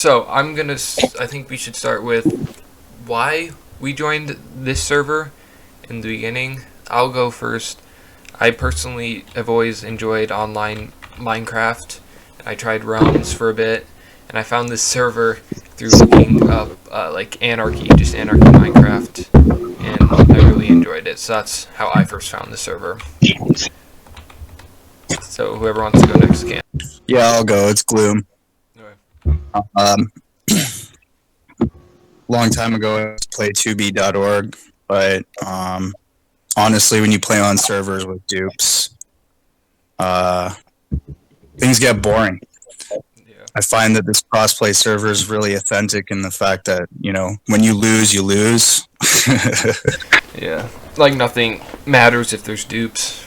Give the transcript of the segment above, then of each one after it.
So I think we should start with why we joined this server in the beginning. I'll go first. I personally have always enjoyed online Minecraft. I tried realms for a bit, and I found this server through looking up like just Anarchy Minecraft, and I really enjoyed it. So that's how I first found the server. So whoever wants to go next can. Yeah, I'll go. It's Gloom. Okay. Long time ago, I played 2b.org, but honestly, when you play on servers with dupes, things get boring. Yeah. I find that this crossplay server is really authentic in the fact that, when you lose, you lose. Yeah. Like nothing matters if there's dupes.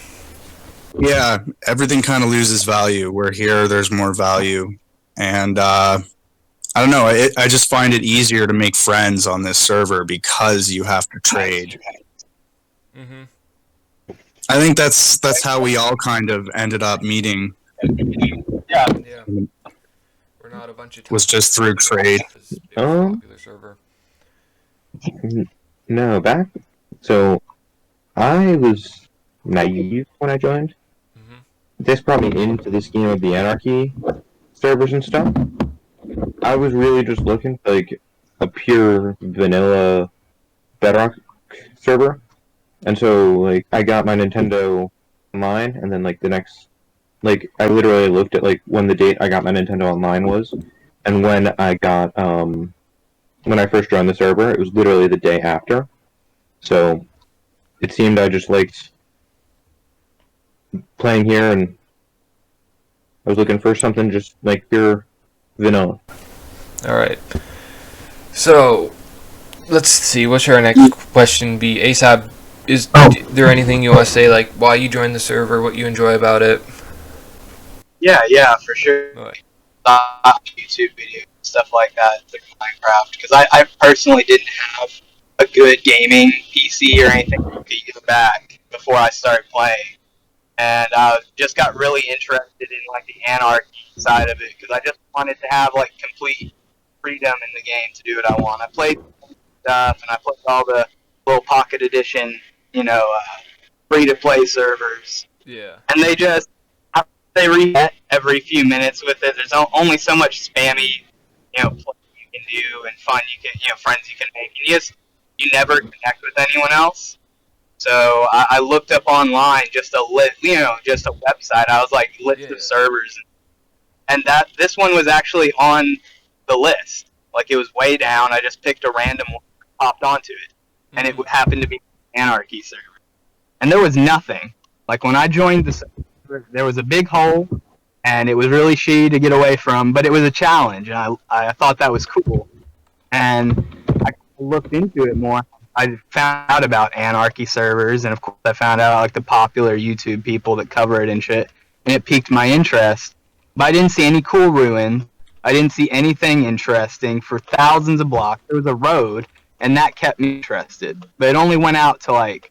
Yeah, everything kind of loses value. Where here, there's more value. And I don't know, I just find it easier to make friends on this server because you have to trade. Mm-hmm. I think that's how we all kind of ended up meeting. Yeah. We're not a bunch of was just through trade. It was a popular server. No, so I was naive when I joined. Mm-hmm. This brought me into the scheme of the Anarchy servers and stuff. I was really just looking for like a pure vanilla Bedrock server, and so like I got my Nintendo Online, and then like the next, like I literally looked at like when the date I got my Nintendo Online was, and when I got when I first joined the server, it was literally the day after. So it seemed I just liked playing here, and I was looking for something just like pure vanilla. Alright. So, let's see, what should our next question be? ASAP, is there anything you want to say, like why you joined the server, what you enjoy about it? Yeah, for sure. Right. YouTube videos, stuff like that, like Minecraft, because I personally didn't have a good gaming PC or anything to use back before I started playing, and I just got really interested in like the anarchy side of it because I just wanted to have like complete freedom in the game to do what I want. I played stuff and I played all the little Pocket Edition, free to play servers, Yeah. and they reset every few minutes with it. There's only so much spammy, play you can do and fun you can, friends you can make. And you never connect with anyone else. So I looked up online just a website. I was like list of servers, and this one was actually on the list. Like it was way down. I just picked a random one, popped onto it, and it happened to be Anarchy server. And there was nothing. Like when I joined the server, there was a big hole, and it was really shitty to get away from. But it was a challenge, and I thought that was cool. And I looked into it more. I found out about Anarchy servers, and of course I found out like the popular YouTube people that cover it and shit, and it piqued my interest. But I didn't see any cool ruins. I didn't see anything interesting for thousands of blocks. There was a road, and that kept me interested. But it only went out to like,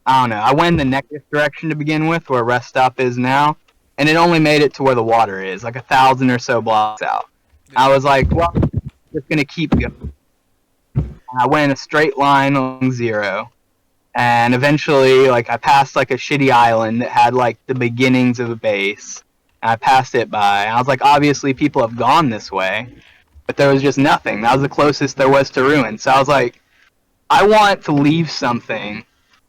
I don't know. I went in the negative direction to begin with, where Rest Stop is now, and it only made it to where the water is, like 1,000 or so blocks out. I was like, well, I'm just gonna keep going. I went in a straight line along 0, and eventually, like, I passed like a shitty island that had like the beginnings of a base. And I passed it by. And I was like, obviously, people have gone this way, but there was just nothing. That was the closest there was to ruin. So I was like, I want to leave something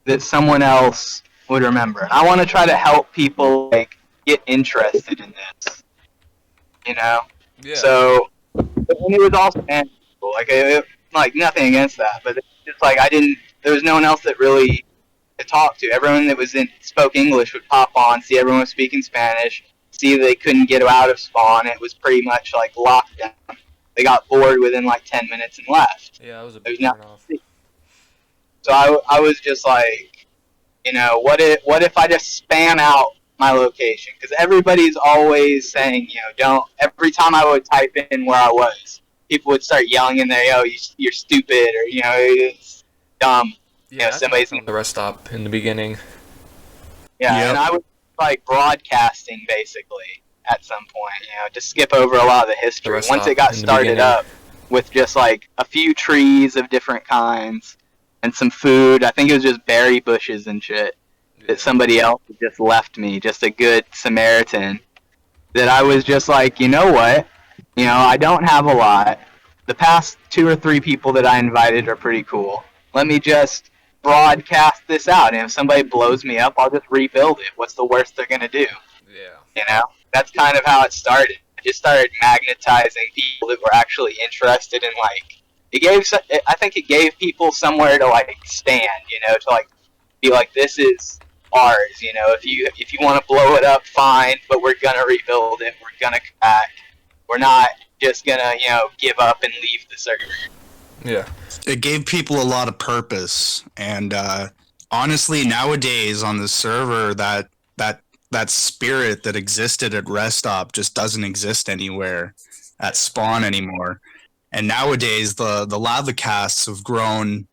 that someone else would remember. I want to try to help people like get interested in this, Yeah. So, and it was also manageable. Like nothing against that, but it's just like there was no one else that really to talk to. Everyone that spoke English would pop on, see everyone was speaking Spanish, see they couldn't get out of spawn. It was pretty much like lockdown. They got bored within like 10 minutes and left. Yeah, that was a big turn-off. So I was just like, what if I just spam out my location? Because everybody's always saying, every time I would type in where I was, people would start yelling in there, you're stupid, or, it's dumb. Yeah, somebody's on the rest stop in the beginning. Yeah, yep. And I was like broadcasting basically at some point, you know, to skip over a lot of the history. rest Once stop it got in the started beginning. up with just like a few trees of different kinds and some food. I think it was just berry bushes and shit that somebody else had just left me, just a good Samaritan, that I was just like, you know what? You know, I don't have a lot. The past 2 or 3 people that I invited are pretty cool. Let me just broadcast this out, and if somebody blows me up, I'll just rebuild it. What's the worst they're gonna do? Yeah. You know, that's kind of how it started. I just started magnetizing people that were actually interested in, like, I think it gave people somewhere to like stand, you know, to like be like, this is ours, you know. If you want to blow it up, fine, but we're gonna rebuild it. We're gonna come back. We're not just gonna, you know, give up and leave the server. Yeah. It gave people a lot of purpose, and honestly, nowadays on the server, that spirit that existed at Rest Stop just doesn't exist anywhere at Spawn anymore. And nowadays, the lava casts have grown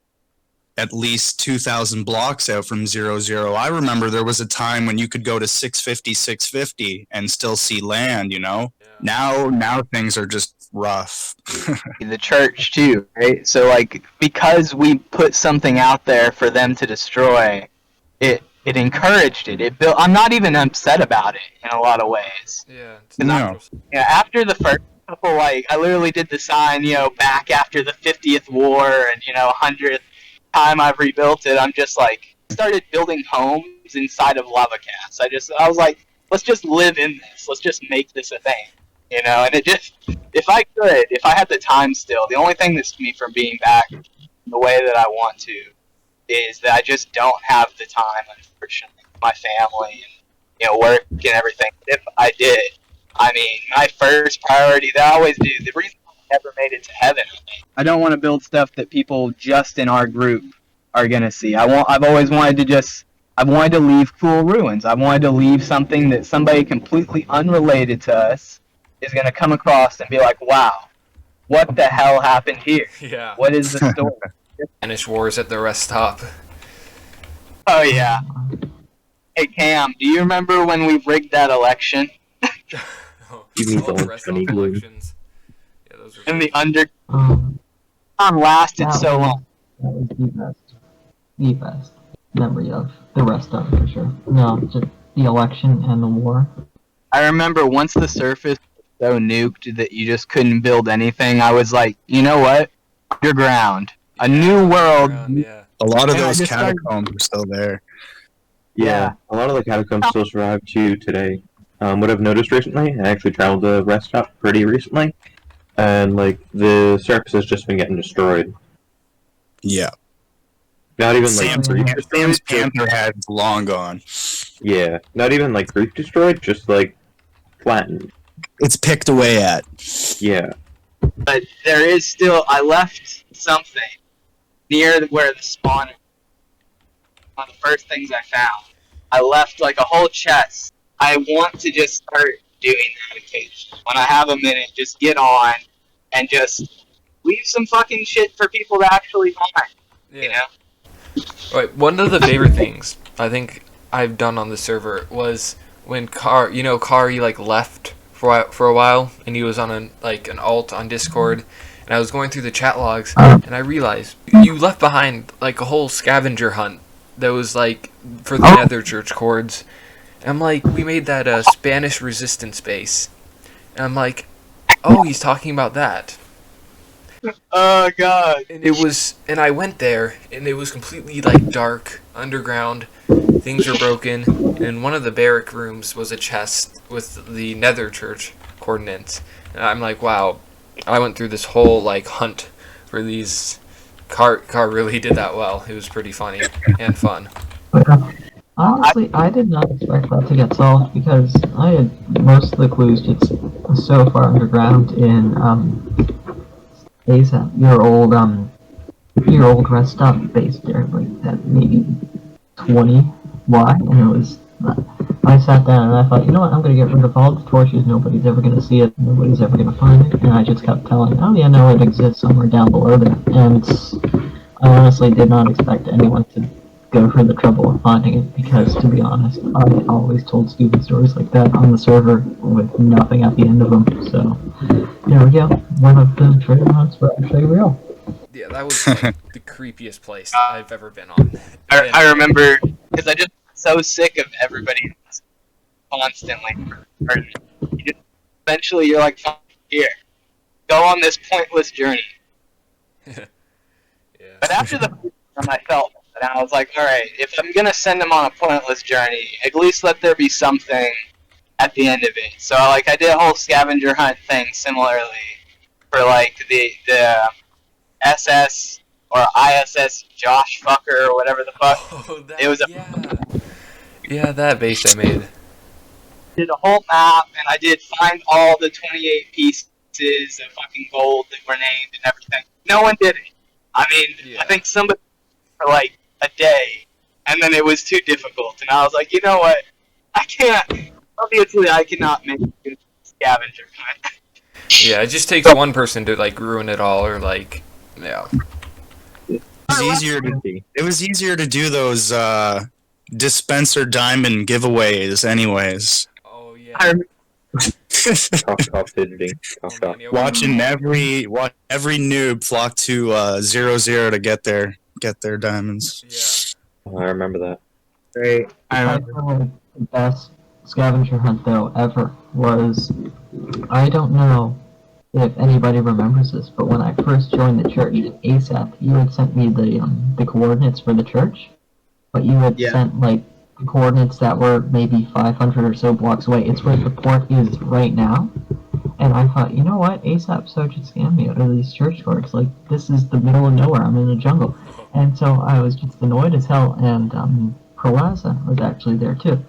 at least 2,000 blocks out from 0-0. I remember there was a time when you could go to 650 and still see land, you know? Yeah. Now things are just rough. The church too, right? So like, because we put something out there for them to destroy, it encouraged it. It built. I'm not even upset about it in a lot of ways. Yeah. It's No. natural. You know, after the first couple, like, I literally did the sign, you know, back after the 50th war and, you know, 100th time I've rebuilt it. I'm just like, started building homes inside of lava casts. I was like, let's just live in this. Let's just make this a thing, you know. And it just, if I had the time still, the only thing that stops me from being back the way that I want to is that I just don't have the time, unfortunately, my family and, you know, work and everything. If I did, I mean, my first priority that I always do, the reason I never made it to heaven, I don't want to build stuff that people just in our group are gonna see. I've always wanted to leave cool ruins. I wanted to leave something that somebody completely unrelated to us is gonna come across and be like, wow, what the hell happened here? Yeah. What is the story? Spanish wars at the rest stop. Oh yeah. Hey Cam, do you remember when we rigged that election Oh, You mean all the the rest stop Funny Glue? elections. Yeah, those are in the under? Um, Lasted that so was- long. That was the best memory of the rest of it for sure. No, just the election and the war. I remember once the surface was so nuked that you just couldn't build anything. I was like, you know what? Underground, a new world. Yeah. A lot of And I those just started- catacombs are still there. Yeah, a lot of the catacombs still survive to today. What I've noticed recently, I actually traveled to Rest Stop pretty recently, and like the surface has just been getting destroyed. Yeah. Not even Sam's, like Sam's Panther head's long gone. yeah, not even like roof destroyed, just like flattened. It's picked away at. Yeah, But there is still. I left something near where the spawn. One of the first things I found. I left like a whole chest. I want to just start doing that occasionally. When I have a minute, just get on and just leave some fucking shit for people to actually find. You know? Right. One of the favorite things I think I've done on the server was when Kari like left for a while, and he was on an alt on Discord, and I was going through the chat logs, and I realized you left behind like a whole scavenger hunt that was like for the Nether Church cords. And I'm like, we made that Spanish resistance base, and I'm like, oh, he's talking about that. Oh god. And I went there, and it was completely like dark, underground. Things were broken, and in one of the barrack rooms was a chest with the Nether Church coordinates. And I'm like, wow, I went through this whole like hunt for these. Car really did that well. It was pretty funny and fun. Honestly, I did not expect that to get solved because I had most of the clues just so far underground in your old rest stop base there, like that maybe 20 wide, and it was. I sat down and I thought, you know what, I'm gonna get rid of all the torches. Nobody's ever gonna see it. Nobody's ever gonna find it. And I just kept telling, oh yeah, no, it exists somewhere down below there. And I honestly did not expect anyone to go through the trouble of finding it because, to be honest, I always told stupid stories like that on the server with nothing at the end of them. So there we go. One of the treasure hunts were actually real. Yeah, that was like the creepiest place I've ever been on. I remember because I just so sick of everybody constantly. Eventually, you're like, "Fuck, here, go on this pointless journey." Yeah. But after the first time, I felt that I was like, all right, if I'm gonna send them on a pointless journey, at least let there be something at the end of it. So I did a whole scavenger hunt thing similarly for like the SS or ISS Josh Fucker or whatever the fuck. Oh, that, It was a yeah, that base I made. did a whole map, and I did find all the 28 pieces of fucking gold that were named and everything. No one did it. I mean, Yeah. I think somebody for like a day, and then it was too difficult, and I was like, you know what? I can't. Obviously, I cannot make a good scavenger hunt. Yeah, it just takes one person to like ruin it all, or like, yeah. It was easier to do those dispenser diamond giveaways anyways. Oh yeah. I remember Cough fidgeting. Cough. man, yeah, Watching every noob flock to 0-0 to get their diamonds. Yeah. I remember that. Great. I I remember. feel like the best scavenger hunt though ever was, I don't know if anybody remembers this, but when I first joined the church, ASAP, you had sent me the coordinates for the church, but you had Yeah. sent like coordinates that were maybe 500 or so blocks away. It's where the port is right now. And I thought, you know what, ASAP so should scam me out of these church courts. Like, this is the middle of nowhere. I'm in the jungle. And so I was just annoyed as hell. And Prolaza was actually there too.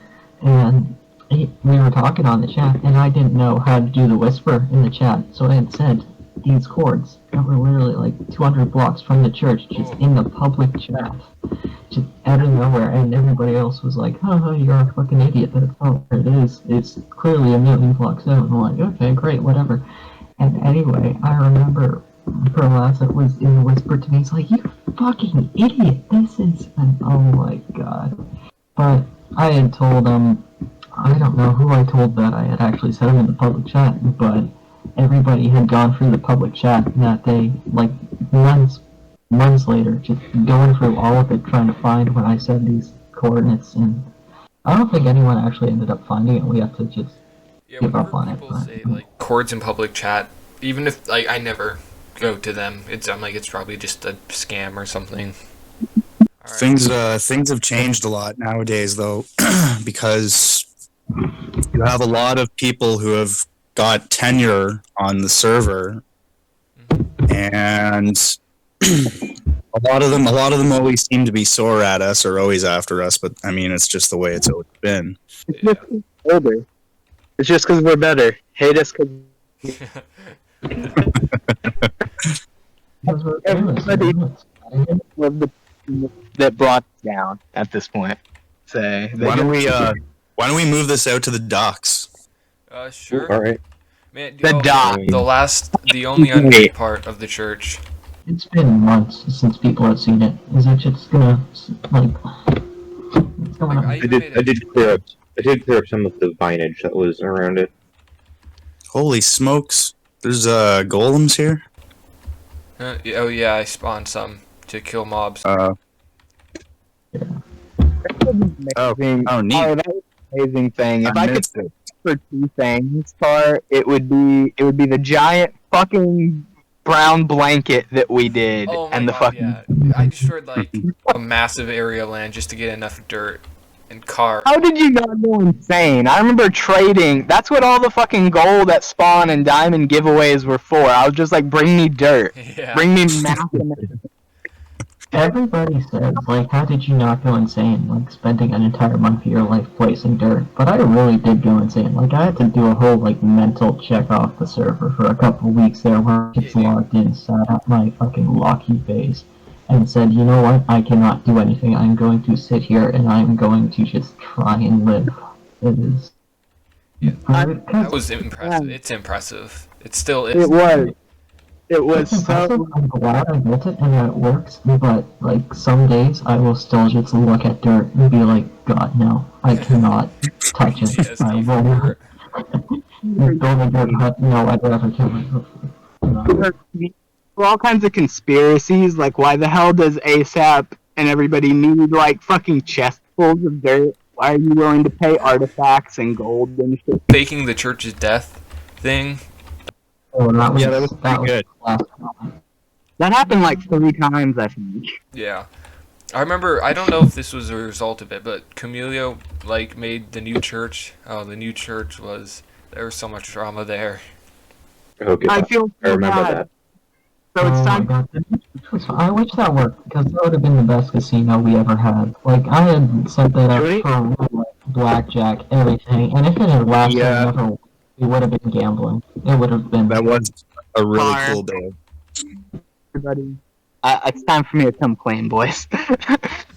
And we were talking on the chat, and I didn't know how to do the whisper in the chat. So I had sent these chords that were literally like 200 blocks from the church, just in the public chat. Just out of nowhere, and everybody else was like, "Oh, you're a fucking idiot." That's not where it is. It's clearly a million blocks out. And I'm like, okay, great, whatever. And anyway, I remember Perlassa was in the whisper to me. He's like, "You fucking idiot! This is an oh my god." But I had told I don't know who I told that I had actually said him in the public chat, but everybody had gone through the public chat that day, like months later, just going through all of it, trying to find when I said these coordinates, and I don't think anyone actually ended up finding it. We have to just Yeah, give up whenever on it. people say like chords in public chat, even if like I never go to them, I'm like it's probably just a scam or something. All right. Things have changed a lot nowadays, though, because you have a lot of people who have got tenure on the server, and a lot of them always seem to be sore at us or always after us. But I mean, it's just the way it's always been. Yeah. Older. It's just because we're better. Hate us because Because we're famous. everybody- that brought us down at this point. Say, Why don't we move this out to the docks? Sure. All right. Man, The dock. the only unmade part of the church. It's been months since people have seen it. Is it just gonna like? What's going Like, on? I even made I did clear up some of the vinage that was around it. Holy smokes! There's golems here. Oh yeah, I spawned some to kill mobs. Oh, Amazing. oh, neat. Oh, that was an amazing thing. If I could missed it. for two things, Tar, it would be the giant fucking brown blanket that we did, Oh my and the god, fucking. yeah. I destroyed like a massive area of land just to get enough dirt and car. How did you not go insane? I remember trading. That's what all the fucking gold at spawn and diamond giveaways were for. I was just like, bring me dirt, Yeah. bring me massive. Everybody says, like, how did you not go insane, like, spending an entire month of your life placing dirt? But I really did go insane. Like, I had to do a whole, like, mental check off the server for a couple of weeks there where I just logged in, sat at my fucking Lockheed base, and said, you know what, I cannot do anything. I'm going to sit here and I'm going to just try and live. It is... Yeah. Because That was impressive. It's impressive. It still is. It was. It was It's impressive. so. I'm glad I built it and that it works, but like some days I will still just look at dirt and be like, God, no, I cannot touch it. I PTSD will from not dirt. build a dirt hut. No, I'd rather kill myself. No. All kinds of conspiracies, like why the hell does ASAP and everybody need like fucking chestfuls of dirt? Why are you willing to pay artifacts and gold and shit? Faking the church's death thing. Oh, that was Yeah, that was pretty good. last. That happened like 3 times, I think. Yeah. I remember, I don't know if this was a result of it, but Camilio, like, made the new church. Oh, the new church was, there was so much drama there. Okay, I feel I so remember bad. that. So it's Oh my time. god, I wish that worked because that would have been the best casino we ever had. Like I had set that up Really? for roulette, blackjack, everything, and if it had lasted Yeah. another, we would have been gambling. It would have been. That was a really Fire. cool day. Everybody. It's time for me to come clean, boys.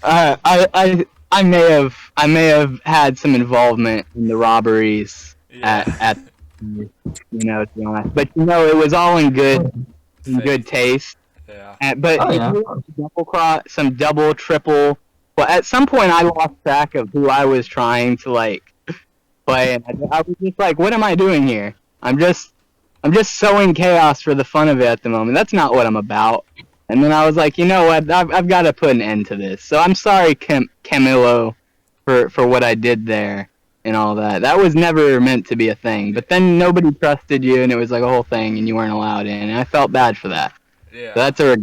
I may have had some involvement in the robberies at to be honest, but it was all in good taste. Yeah. But Oh, if yeah. you double cross, some double, triple. Well, at some point I lost track of who I was trying to like play, and I was just like, "What am I doing here? I'm just sowing chaos for the fun of it at the moment. That's not what I'm about." And then I was like, you know what? I've got to put an end to this. So I'm sorry, Camilo, for what I did there and all that. That was never meant to be a thing. But then nobody trusted you, and it was like a whole thing, and you weren't allowed in. And I felt bad for that. Yeah. So that's a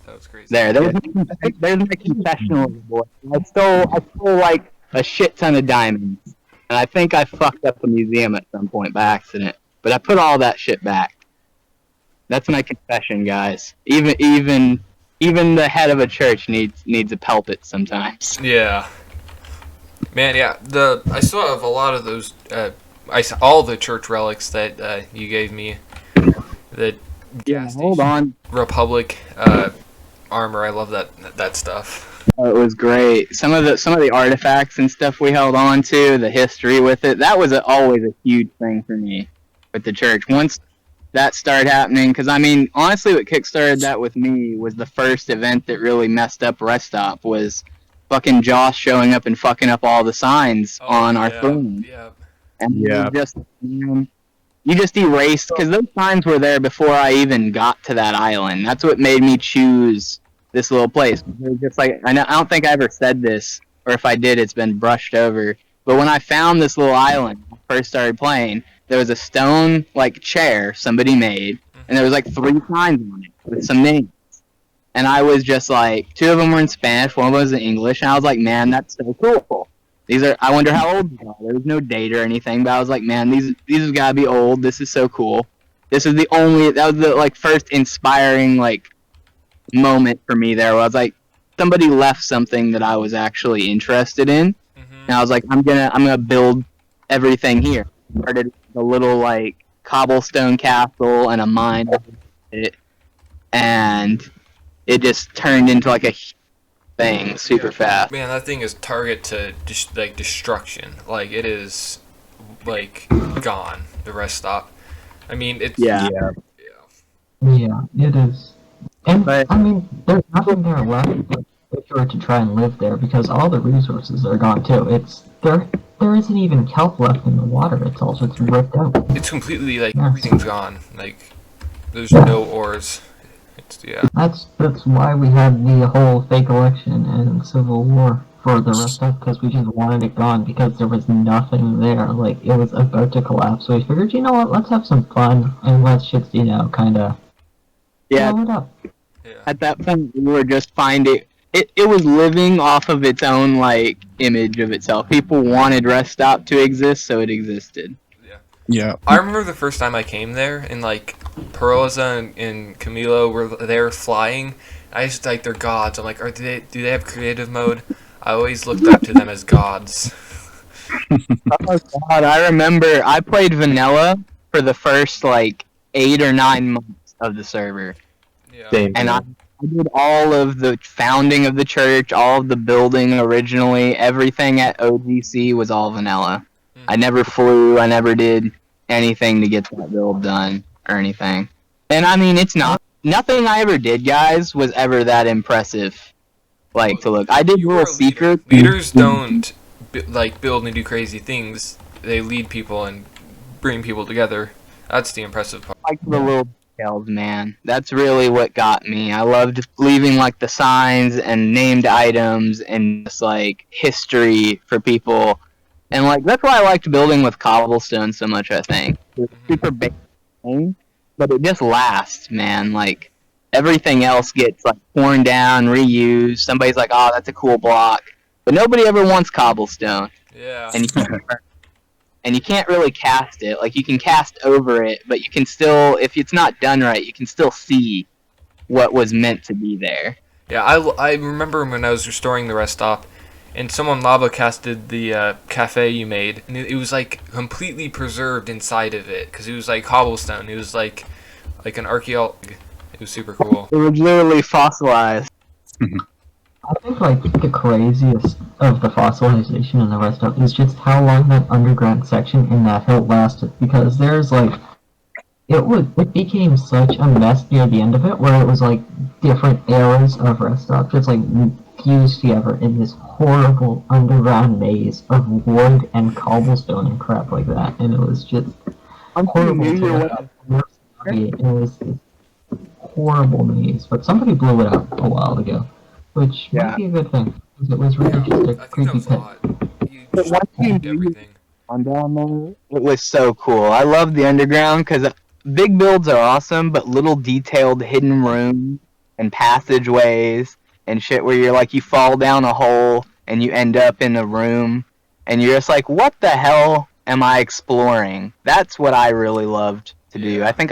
That was crazy. there's my confessional, boy. I stole like a shit ton of diamonds, and I think I fucked up a museum at some point by accident. But I put all that shit back. That's my confession, guys. Even the head of a church needs a pulpit sometimes. Yeah. Man, yeah. I still have a lot of those. All the church relics that you gave me. The gas Hold station on. Republic armor. I love that stuff. It was great. Some of the artifacts and stuff we held on to, the history with it. That was always a huge thing for me with the church. Once that started happening, because I mean, honestly, what kickstarted that with me was the first event that really messed up Rest Stop was fucking Josh showing up and fucking up all the signs on our throne. Yeah. And Yeah. you just erased, because those signs were there before I even got to that island. That's what made me choose this little place. It was just like, I don't think I ever said this, or if I did, it's been brushed over. But when I found this little island, when I first started playing, there was a stone like chair somebody made, and there was like 3 signs on it with some names. And I was just like, 2 of them were in Spanish, 1 was in English, and I was like, man, that's so cool. I wonder how old they are. There was no date or anything, but I was like, man, these have gotta be old. This is so cool. That was the like first inspiring like moment for me there. Where I was like, somebody left something that I was actually interested in, and I was like, I'm gonna build everything here. Started a little like cobblestone castle and a mine, and it just turned into like a thing super fast. Man, that thing is target to destruction. Like it is, like gone. The Rest Stop. I mean, it's Yeah. Yeah, it is. And But- I mean, there's nothing there left but if you were to try and live there because all the resources are gone too. There isn't even kelp left in the water. It's all just ripped out. It's completely like Yeah. everything's gone. Like there's no ores. That's why we had the whole fake election and civil war for the rest of because we just wanted it gone because there was nothing there. Like it was about to collapse. So we figured, you know what? Let's have some fun and let's just kind of blow it up. Yeah. At that point, we were just finding it was living off of its own like image of itself. People wanted Rest Stop to exist, so it existed. Yeah. I remember the first time I came there, and like Peroza and Camilo were there flying. I just like they're gods. I'm like, do they have creative mode? I always looked up to them as gods. Oh God, I remember I played vanilla for the first like 8 or 9 months of the server, Yeah. Same. and I did all of the founding of the church, all of the building originally, everything at OGC was all vanilla. I never flew, I never did anything to get that build done or anything. And I mean, it's not nothing I ever did, guys, was ever that impressive. Like to look, I did You were little a leader. secrets. Leaders don't build and do crazy things. They lead people and bring people together. That's the impressive part. Like the little details, man. That's really what got me. I loved leaving like the signs and named items and just like history for people. And like that's why I liked building with cobblestone so much, I think. It's super basic thing, but it just lasts, man. Like everything else gets like torn down, reused. Somebody's like, "Oh, that's a cool block." But nobody ever wants cobblestone. Yeah. And you can't really cast it. Like you can cast over it, but you can still, if it's not done right, you can still see what was meant to be there. Yeah, I remember when I was restoring the rest stop, and someone lava casted the cafe you made, and it was like completely preserved inside of it because it was like cobblestone. It was like an archaeology. It was super cool. It was literally fossilized. I think like the craziest of the fossilization and the rest of it is just how long that underground section in that hill lasted. Because there's like it became such a mess near the end of it where it was like different eras of rest stop just like fused together in this horrible underground maze of wood and cobblestone and crap like that, and it was just horrible. It was this horrible maze, but somebody blew it up a while ago, which might be a good thing. Because it was really just a I think creepy that was a pit. lot. You But just once you moved do- everything. On down there, it was so cool. I love the underground because big builds are awesome, but little detailed hidden rooms and passageways and shit where you're like you fall down a hole and you end up in a room and you're just like, what the hell am I exploring? That's what I really loved to do. Yeah. I think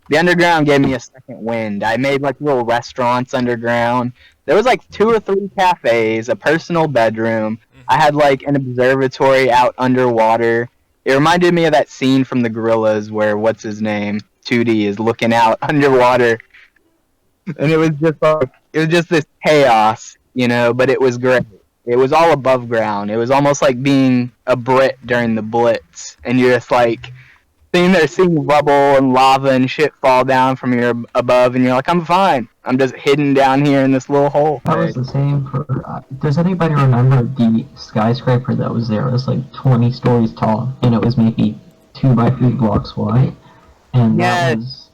the underground gave me a second wind. I made like little restaurants underground. There was like 2 or 3 cafes, a personal bedroom. I had like an observatory out underwater. It reminded me of that scene from The Gorillas where what's his name, 2D, is looking out underwater, and it was just this chaos, you know. But it was great. It was all above ground. It was almost like being a Brit during the Blitz, and you're just like seeing rubble and lava and shit fall down from your above, and you're like, I'm fine. I'm just hidden down here in this little hole. That was the same for. Does anybody remember the skyscraper that was there? It was like 20 stories tall, and it was maybe 2 by 3 blocks wide. And Yes. that was.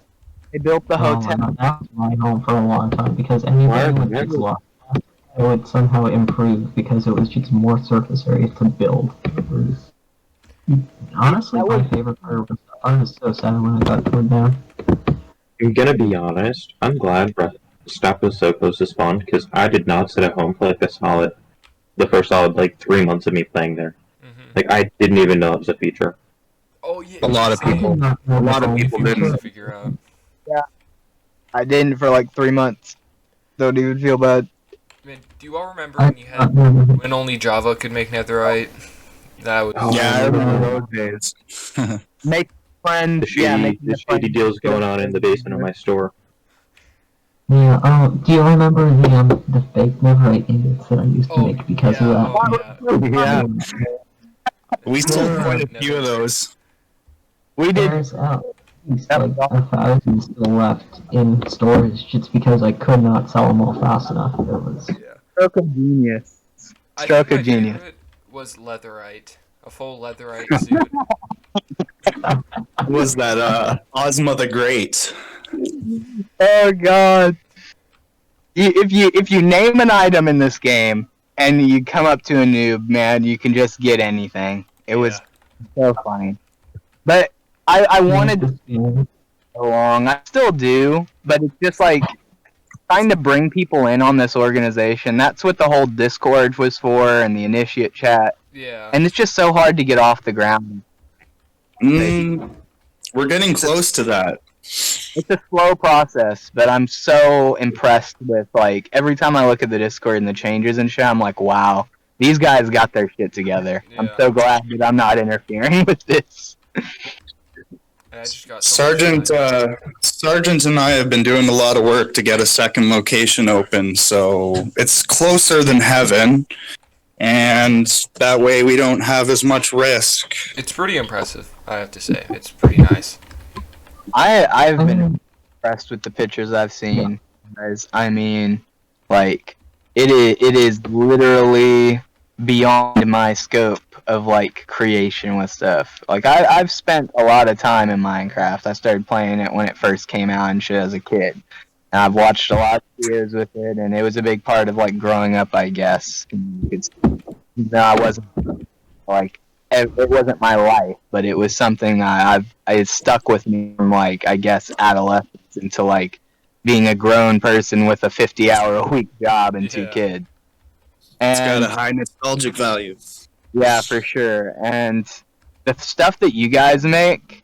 They built the Oh hotel. my God, that was my home for a long time because anything with Why- this lot, it would somehow improve because it was just more surface area to build. It was, honestly, That my was- favorite part of it. I was so sad when it got torn down. I'm gonna be honest. I'm glad Stop was so close to spawn because I did not sit at home for like the first solid like 3 months of me playing there. Mhm. Like I didn't even know it was a feature. Oh yeah. A lot of same. people- Not a lot of really people feature. didn't. Figure out. I didn't for like 3 months. Don't even feel bad. Man, do you all remember I when you had remember. when only Java could make netherite? That was Yeah, I remember those days. Make friends. The shady deals going on in the basement of my store. Yeah, do you remember the fake netherite ingots that I used to make because of that? Oh, yeah. Yeah. We still have quite a few of those. We did. There's at least like 1,000 still left in storage just because I could not sell them all fast enough. It was. Stroke of genius. I Stroke think of my genius. favorite was leatherite. A full leatherite suit. Was that Ozma the Great? Oh god. If you name an item in this game and you come up to a noob, man, you can just get anything. It was so funny. But I wanted to Yeah. so long. I still do, but it's just like trying to bring people in on this organization. That's what the whole Discord was for and the initiate chat. Yeah. And it's just so hard to get off the ground. We're getting close to that. It's a slow process, but I'm so impressed with like every time I look at the Discord and the changes and shit, I'm like, wow, these guys got their shit together. I'm Yeah. so glad that I'm not interfering with this. And I just got so much Sergeant and I have been doing a lot of work to get a second location open, so it's closer than heaven, and that way we don't have as much risk. It's pretty impressive, I have to say. It's pretty nice. I've I been mean, impressed with the pictures I've seen. Guys. I mean, like, it is literally beyond my scope of like creation with stuff. Like I've spent a lot of time in Minecraft. I started playing it when it first came out and shit as a kid. And I've watched a lot of videos with it, and it was a big part of like growing up, I guess. No, I wasn't like it wasn't my life, but it was something that it stuck with me from like I guess adolescence into like being a grown person with a 50-hour-a-week job and 2 kids. It's got And a high nostalgic value. yeah, for sure. And the stuff that you guys make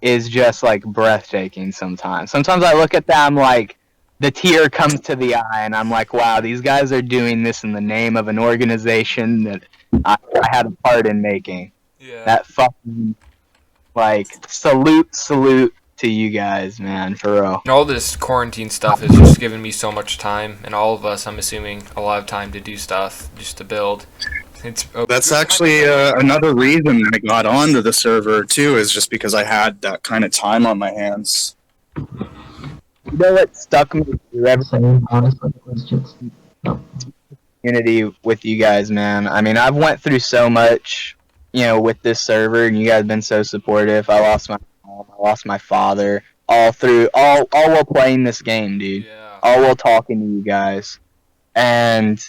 is just like breathtaking sometimes. Sometimes I look at them like the tear comes to the eye and I'm like, wow, these guys are doing this in the name of an organization that I had a part in making. Yeah. That fucking, like, salute to you guys, man, for real. And all this quarantine stuff has just given me so much time, and all of us, I'm assuming, a lot of time to do stuff, just to build. That's actually another reason I got onto the server too, is just because I had that kind of time on my hands. You know what stuck me through everything? Same, honestly, it was just. Community with you guys, man. I mean, I've went through so much, you know, with this server, and you guys have been so supportive. I lost my mom, I lost my father, all while playing this game, dude. Yeah. All while talking to you guys, and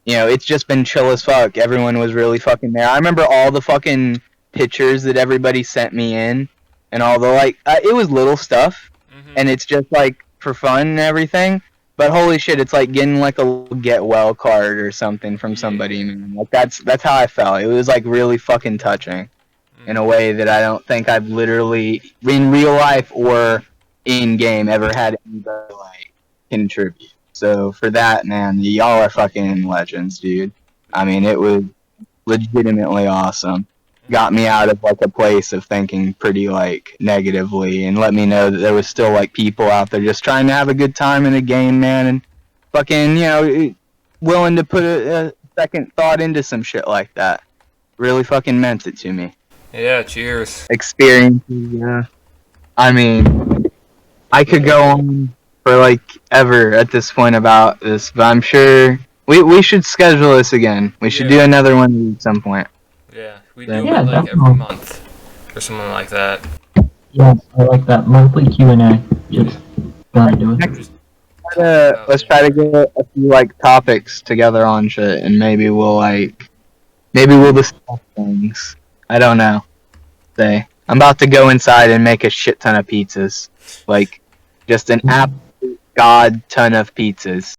you know, it's just been chill as fuck. Everyone was really fucking there. I remember all the fucking pictures that everybody sent me in, and all the like. It was little stuff, and it's just like for fun and everything. But holy shit, it's like getting like a get well card or something from somebody, man. Like that's how I felt. It was like really fucking touching in a way that I don't think I've literally in real life or in game ever had anybody like contribute. So for that, man, y'all are fucking legends, dude. I mean, it was legitimately awesome. Got me out of like a place of thinking pretty like negatively, and let me know that there was still like people out there just trying to have a good time in the game, man, and fucking, you know, willing to put a second thought into some shit like that. Really fucking meant it to me. Yeah, cheers. Experiences, yeah. I mean, I could go on for like ever at this point about this, but I'm sure we should schedule this again. We should do another one at some point. Yeah, we Yeah, do it like every definitely. month or something like that. Yes, I like that monthly Q&A. Just gotta do it. Just Let's try to get a few like topics together on shit, and maybe we'll discuss things. I don't know. I'm about to go inside and make a shit ton of pizzas, like just an absolute god ton of pizzas.